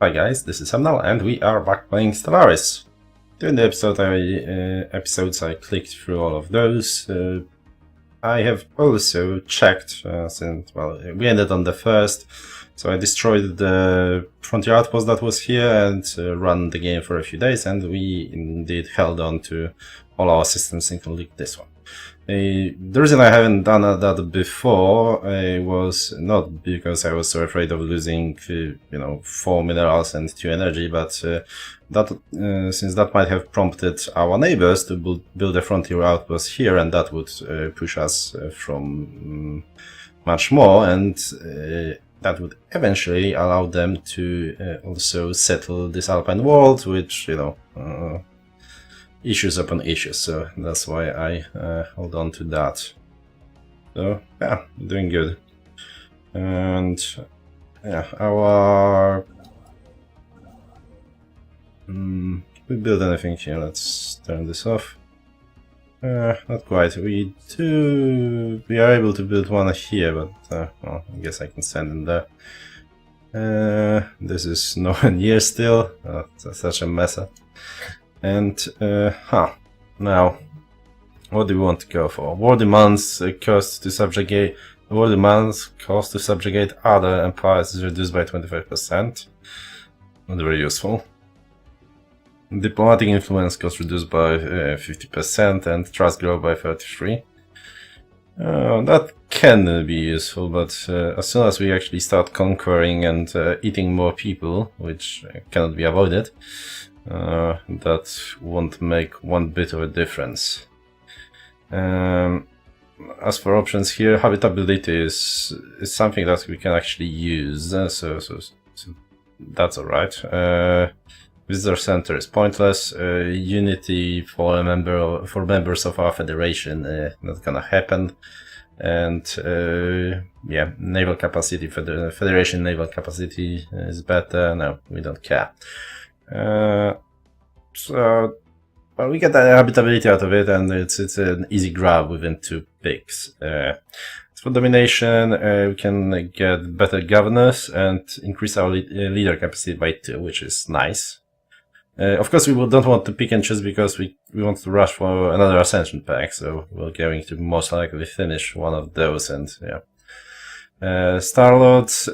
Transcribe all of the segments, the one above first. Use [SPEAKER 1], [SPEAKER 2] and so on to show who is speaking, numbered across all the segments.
[SPEAKER 1] Hi guys, this is Emnel and we are back playing Stellaris. During the episodes I clicked through all of those. I have also checked, since, well, we ended on the first, so I destroyed the frontier outpost that was here and ran the game for a few days, and we indeed held on to all our systems, including this one. The reason I haven't done that before was not because I was so afraid of losing, 4 minerals and 2 energy, but since that might have prompted our neighbors to build a frontier outpost here, and that would push us from much more, and that would eventually allow them to also settle this Alpine world, which, issues upon issues, so that's why I hold on to that. So yeah, doing good. And yeah, our we build anything here. Let's turn this off. Not quite. We are able to build one here, but well, I guess I can send in there. This is nowhere near still. That's such a mess up. And, now, what do we want to go for? War demands cost to subjugate other empires is reduced by 25%. Not very useful. Diplomatic influence cost reduced by 50% and trust growth by 33%. That can be useful, but as soon as we actually start conquering and eating more people, which cannot be avoided, that won't make one bit of a difference. As for options here, habitability is something that we can actually use, so that's alright. Visitor center is pointless. Unity for members of our federation, not gonna happen. And yeah, naval capacity for the federation naval capacity is better. No, we don't care. So well, we get the habitability out of it, and it's an easy grab within 2 picks. As for domination, we can get better governors and increase our leader capacity by 2, which is nice. Of course, we don't want to pick and choose because we want to rush for another ascension pack, so we're going to most likely finish one of those, and yeah. Starlords,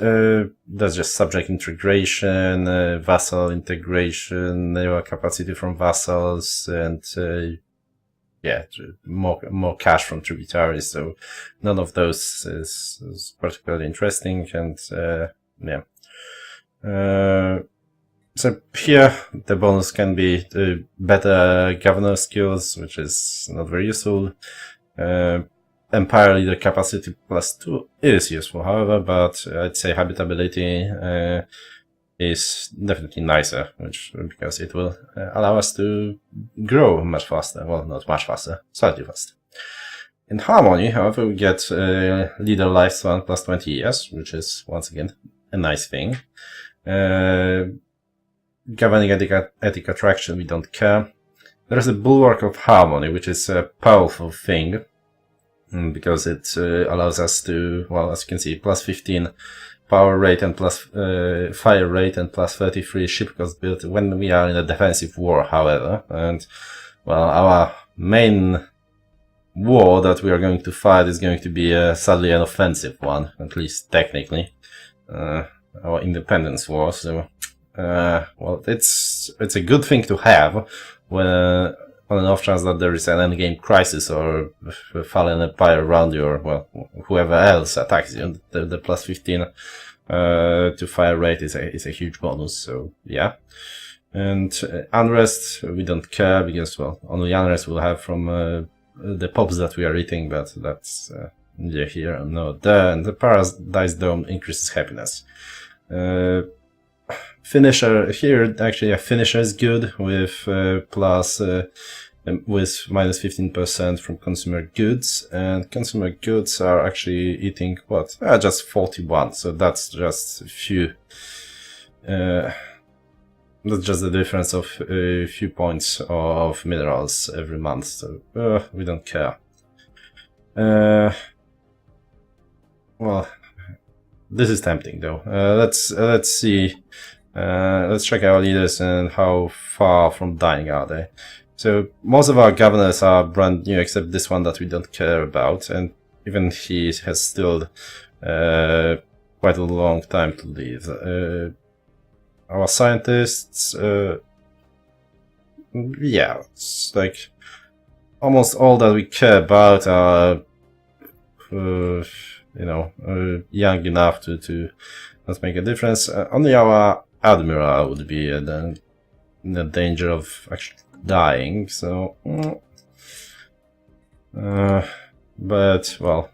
[SPEAKER 1] that's just subject integration, vassal integration, naval capacity from vassals, and yeah, more cash from tributaries, so none of those is particularly interesting, and yeah. So here, the bonus can be better governor skills, which is not very useful. Empire leader capacity +2 is useful, however, but I'd say habitability is definitely nicer, because it will allow us to grow much faster. Well, not much faster, slightly faster. In harmony, however, we get leader lifespan +20 years, which is once again a nice thing. Governing ethic attraction, we don't care. There is a bulwark of harmony, which is a powerful thing, because it allows us to, well, as you can see, +15 power rate and fire rate and +33 ship cost built when we are in a defensive war, however. And, well, our main war that we are going to fight is going to be sadly an offensive one, at least technically. Our independence war, so well, it's a good thing to have when on an off chance that there is an endgame crisis or a fallen empire around you, or well, whoever else attacks you. The +15 to fire rate is a huge bonus. So yeah, and unrest we don't care, because well, only unrest we'll have from the pops that we are eating, but that's neither here nor there. And the Paradise Dome increases happiness. Finisher here, actually a finisher is good with with -15% from consumer goods, and consumer goods are actually eating what? Just 41, so that's just a few. That's just the difference of a few points of minerals every month, so we don't care. Well, this is tempting though. Let's see Let's check our leaders and how far from dying are they. So most of our governors are brand new, except this one that we don't care about, and even he has still quite a long time to live. Our scientists, yeah, it's like almost all that we care about are, young enough to not make a difference. Only our admiral would be in the danger of actually dying. So, but well.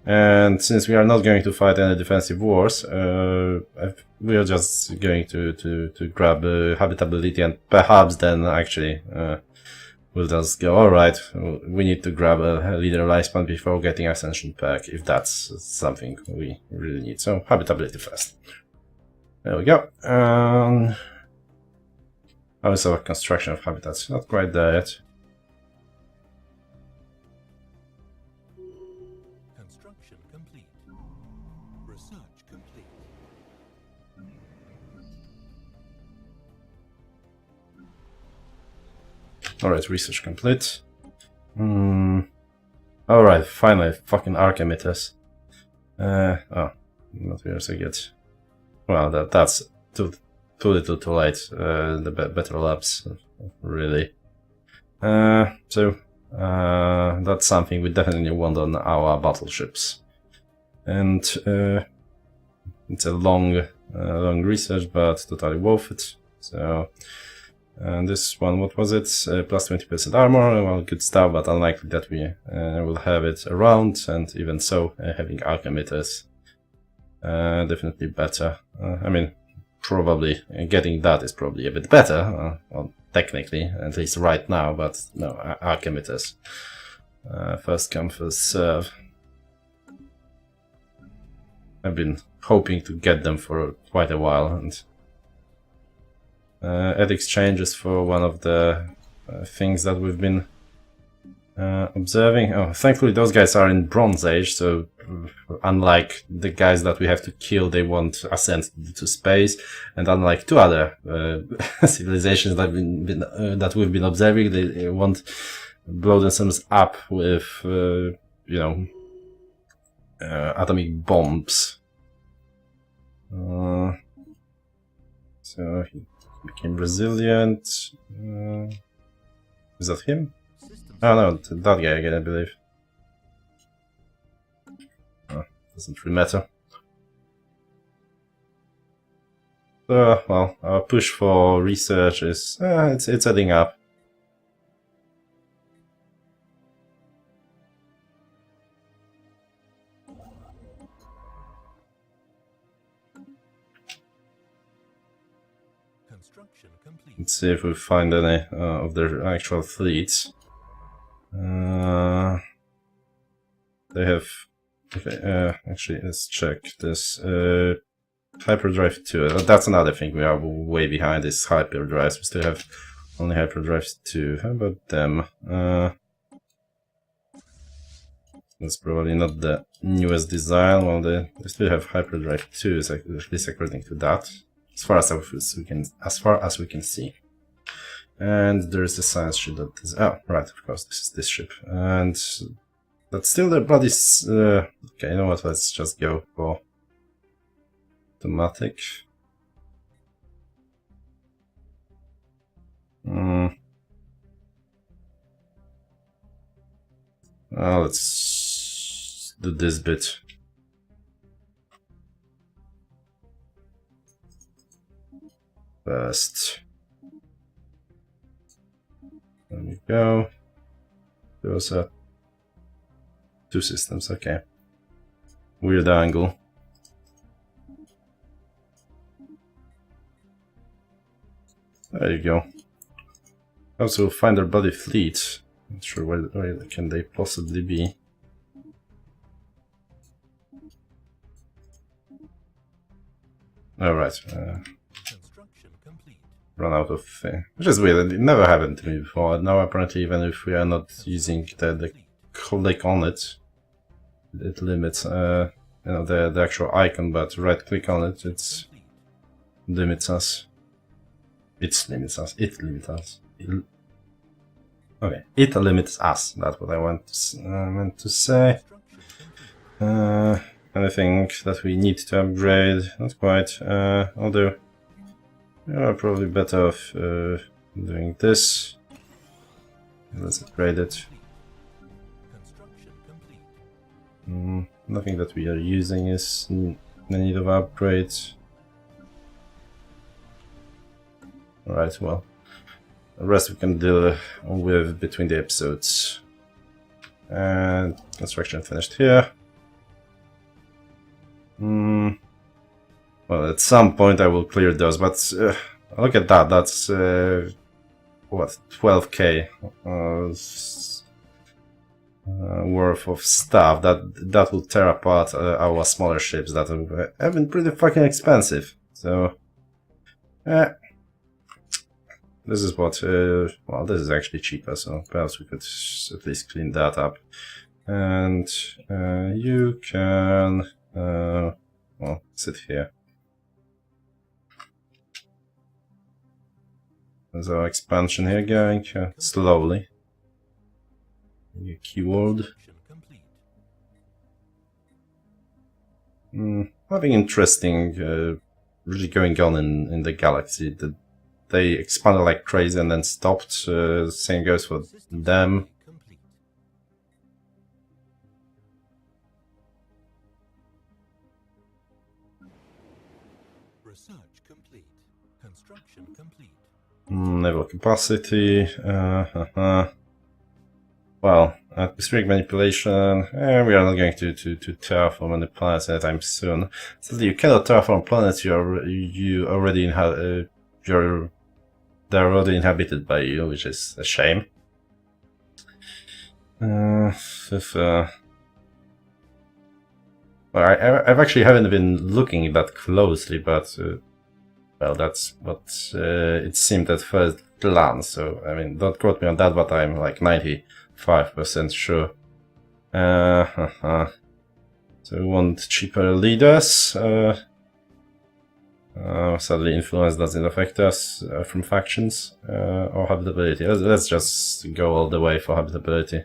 [SPEAKER 1] And since we are not going to fight any defensive wars, we are just going to grab habitability, and perhaps then actually we'll just go, alright, we need to grab a leader lifespan before getting Ascension perk, if that's something we really need. So habitability first. There we go. How is our construction of habitats? Not quite there yet. Alright, research complete. Alright, finally, fucking arc emitters. Oh, not yours I get. Well, that's too little too late. The better labs, really. So, that's something we definitely want on our battleships. And, it's a long research, but totally worth it. So, and this one, what was it? Plus 20% armor. Well, good stuff, but unlikely that we will have it around. And even so, having arc emitters definitely better. I mean, probably getting that is probably a bit better, well, technically, at least right now. But no, arc emitters. First come, first serve. I've been hoping to get them for quite a while, and add exchanges for one of the things that we've been observing. Oh, thankfully those guys are in Bronze Age, so unlike the guys that we have to kill, they won't ascend to space, and unlike two other civilizations that we've been observing, they won't blow themselves up with, atomic bombs. So he became resilient. Is that him? Oh no, that guy again, I believe. Oh, doesn't really matter. So, well, our push for research is it's adding up. Let's see if we find any of their actual fleets. They have... Okay, actually, let's check this. Hyperdrive 2. That's another thing we are way behind, is hyperdrives. We still have only hyperdrives 2. How about them? That's probably not the newest design. Well, they still have hyperdrive 2, at least according to that. As far as we can see. And there is the science ship that is... Oh, right, of course, this is this ship. And that's still the bloody... okay, you know what, let's just go for automatic. Let's do this bit. First. There we go. Those are two systems, okay. Weird angle. There you go. Also find our bloody fleet. Not sure where can they possibly be. Alright. Run out of thing. Which is weird, it never happened to me before. Now apparently even if we are not using the click on it, it limits the actual icon, but right click on it, it's limits us. It limits us. It limits us. Okay, it limits us. That's what I meant to say. Anything that we need to upgrade? Not quite. Although we are probably better off doing this. Let's upgrade it. Nothing that we are using is in need of upgrade. Alright, well, the rest we can deal with between the episodes. And construction finished here. Well, at some point I will clear those, but look at that, that's what, 12k worth of stuff. That will tear apart our smaller ships that have been pretty fucking expensive. So, this is what, well, this is actually cheaper, so perhaps we could at least clean that up. And you can, well, sit here. There's our expansion here going slowly. New keyword. Nothing interesting really going on in the galaxy. They expanded like crazy and then stopped. Same goes for them.
[SPEAKER 2] Research complete. Construction complete.
[SPEAKER 1] Naval capacity. Well, atmospheric manipulation. We are not going to terraform any planets anytime soon. So you cannot terraform planets you already they're already inhabited by you, which is a shame. Well, I've actually haven't been looking that closely, but well, that's what it seemed at first glance. So I mean, don't quote me on that, but I'm like 95% sure. So we want cheaper leaders. Sadly, influence doesn't affect us from factions or habitability. Let's just go all the way for habitability.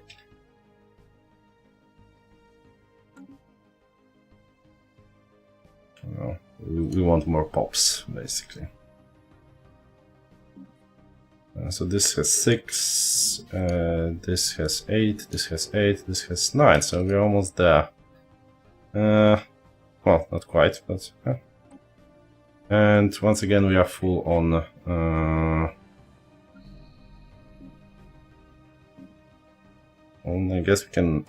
[SPEAKER 1] No, we want more pops, basically. So this has 6, this has 8, this has 8, this has 9, so we're almost there. Well, not quite, but... And once again we are full on... well, I guess we can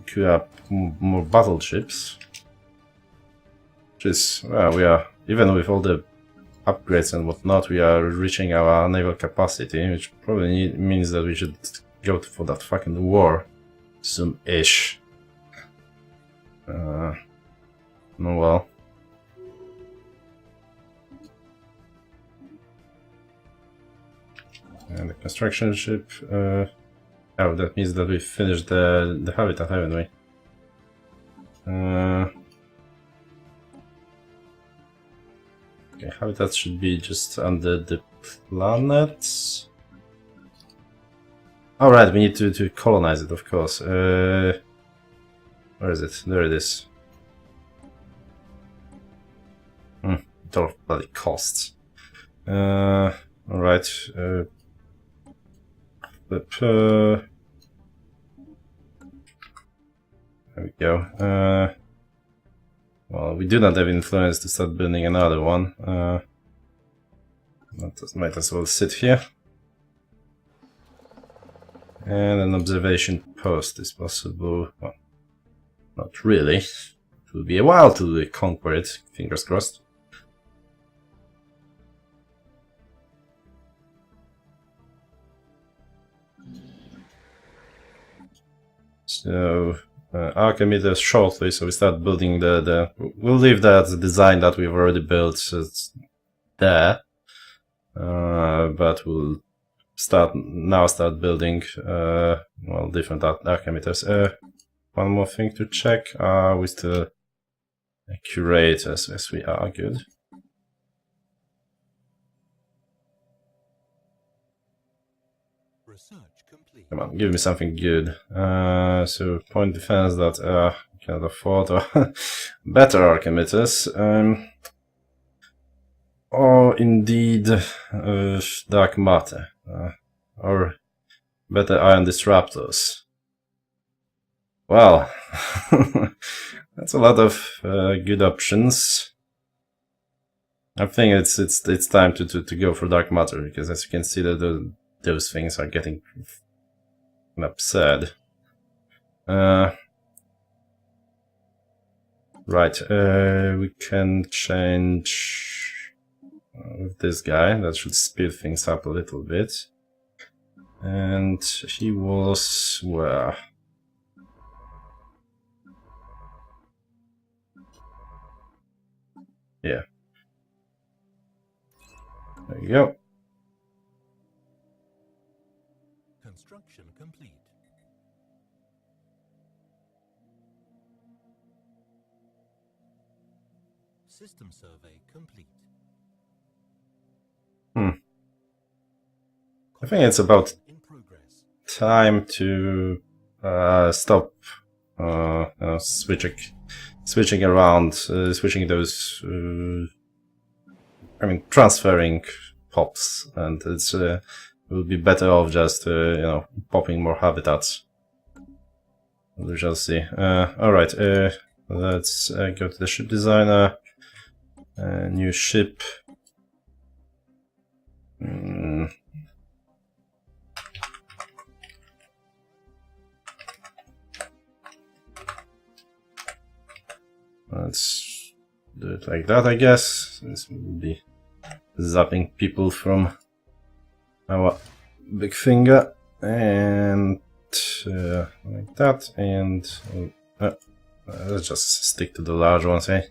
[SPEAKER 1] queue up more battleships. Which is, well, we are, even with all the upgrades and whatnot, we are reaching our naval capacity, which probably means that we should go for that fucking war soon-ish. Oh well. And the construction ship, oh, that means that we finished the habitat, haven't we? Okay, habitat should be just under the planet. Alright, we need to colonize it, of course. Where is it? There it is. It all bloody costs. Alright. There we go. Well, we do not have influence to start building another one. Might as well sit here. And an observation post is possible. Well, not really. It will be a while to conquer it, fingers crossed. So, Archimedes shortly, so we start building we'll leave that design that we've already built there. But we'll start building, well, different Archimedes. One more thing to check, we still accurate as we are, good.
[SPEAKER 2] Research complete.
[SPEAKER 1] Come on, give me something good. So point defense that cannot afford, or better Archimedes. Or indeed dark matter, or better ion disruptors. Well, that's a lot of good options. I think it's time to go for dark matter, because as you can see that those things are getting absurd. Right, we can change with this guy. That should speed things up a little bit. And he was where? Yeah. There you go.
[SPEAKER 2] Construction complete. System survey complete.
[SPEAKER 1] I think it's about
[SPEAKER 2] In progress.
[SPEAKER 1] time to stop switching around, switching those, I mean, transferring pops, and it's will be better off just popping more habitats. We shall see. All right, let's go to the ship designer. New ship. Let's do it like that, I guess. This will be zapping people from our big finger, and like that, and let's just stick to the large ones, eh?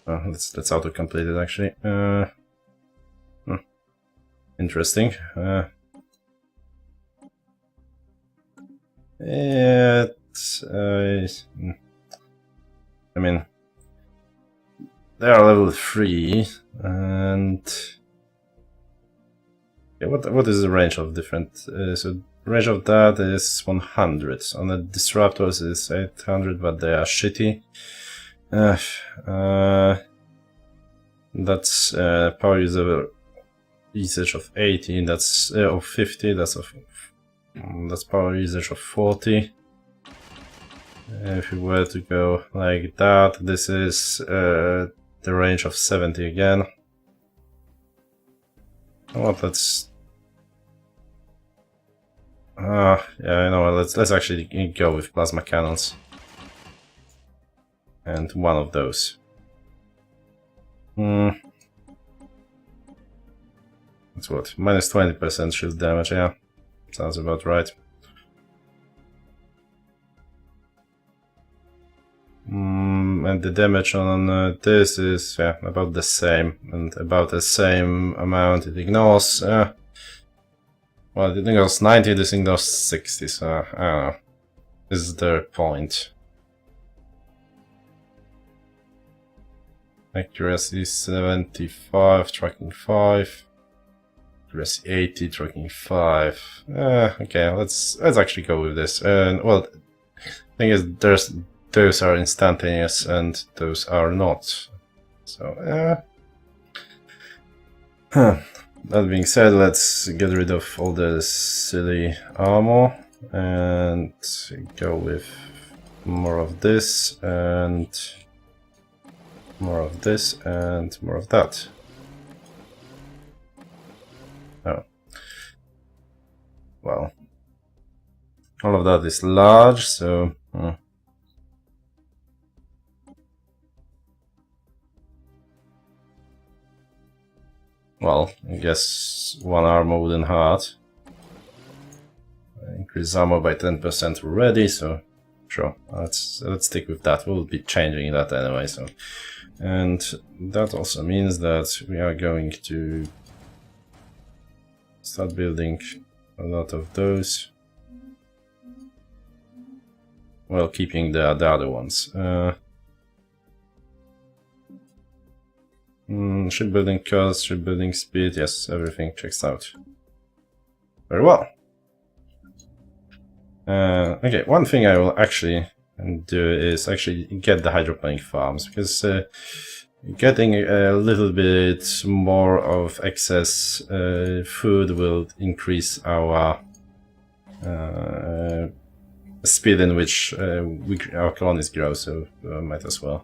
[SPEAKER 1] Oh, that's auto-completed actually. Interesting. I mean, they are level 3, and yeah, what is the range of different? So range of that is 100. On the disruptors is 800, but they are shitty. That's power usage of 80. That's of 50. That's power usage of 40. If we were to go like that, this is the range of 70 again. Well, let's yeah, you know, let's actually go with plasma cannons, and one of those. That's what, minus 20% shield damage. Yeah, sounds about right. And the damage on this is about the same, and about the same amount it ignores. Well, it ignores 90, this ignores 60, so I don't know. This is their point. Accuracy 75, tracking 5. Accuracy 80, tracking 5. Okay, let's actually go with this. And well, thing is, those are instantaneous and those are not. So that being said, let's get rid of all the silly armor and go with more of this and more of this and more of that. Oh. Well. All of that is large, so... Well, I guess one armor wouldn't hurt. Increase armor by 10% already, so sure, let's stick with that. We'll be changing that anyway, so. And that also means that we are going to start building a lot of those, while keeping the other ones. Shipbuilding cost, shipbuilding speed, yes, everything checks out. Very well. Okay, one thing I will actually do is actually get the hydroponic farms, because getting a little bit more of excess food will increase our speed in which our colonies grow, so might as well.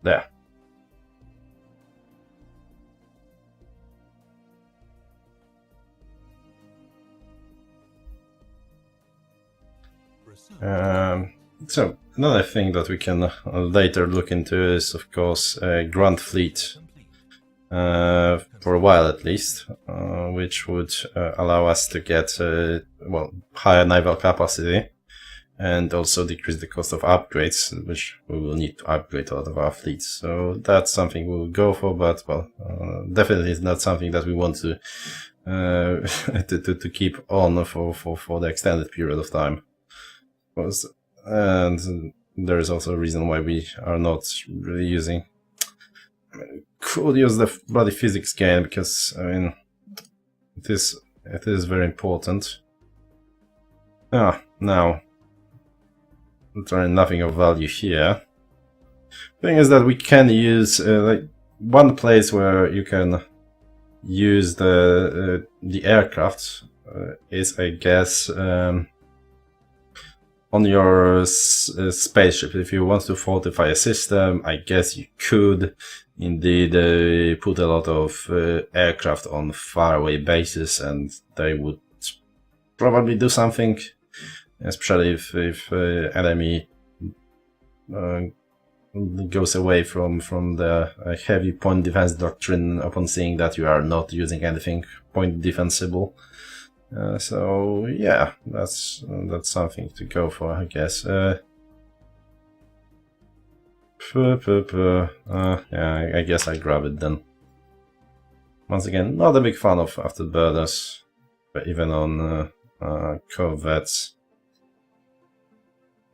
[SPEAKER 1] There. So another thing that we can later look into is, of course, Grand Fleet, for a while at least, which would allow us to get well, higher naval capacity and also decrease the cost of upgrades, which we will need to upgrade a lot of our fleets. So that's something we'll go for, but well, definitely is not something that we want to to keep on for the extended period of time. And there is also a reason why we are not really using. I mean, could use the bloody physics game, because I mean it is very important. Now literally nothing of value here. Thing is that we can use like one place where you can use the aircraft is, I guess, on your spaceship. If you want to fortify a system, I guess you could indeed put a lot of aircraft on faraway bases, and they would probably do something, especially if enemy goes away from the heavy point defense doctrine upon seeing that you are not using anything point defensible. So yeah, that's something to go for, I guess. Yeah, I guess I grab it then. Once again, not a big fan of afterbirders, but even on corvettes.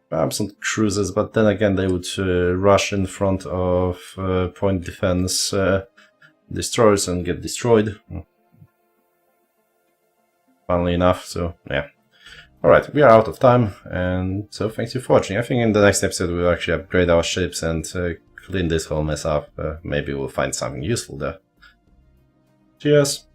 [SPEAKER 1] Perhaps on cruisers, but then again they would rush in front of point defense destroyers and get destroyed. Funnily enough, so yeah. Alright, we are out of time, and so thanks you for watching. I think in the next episode we'll actually upgrade our ships and clean this whole mess up. Maybe we'll find something useful there. Cheers!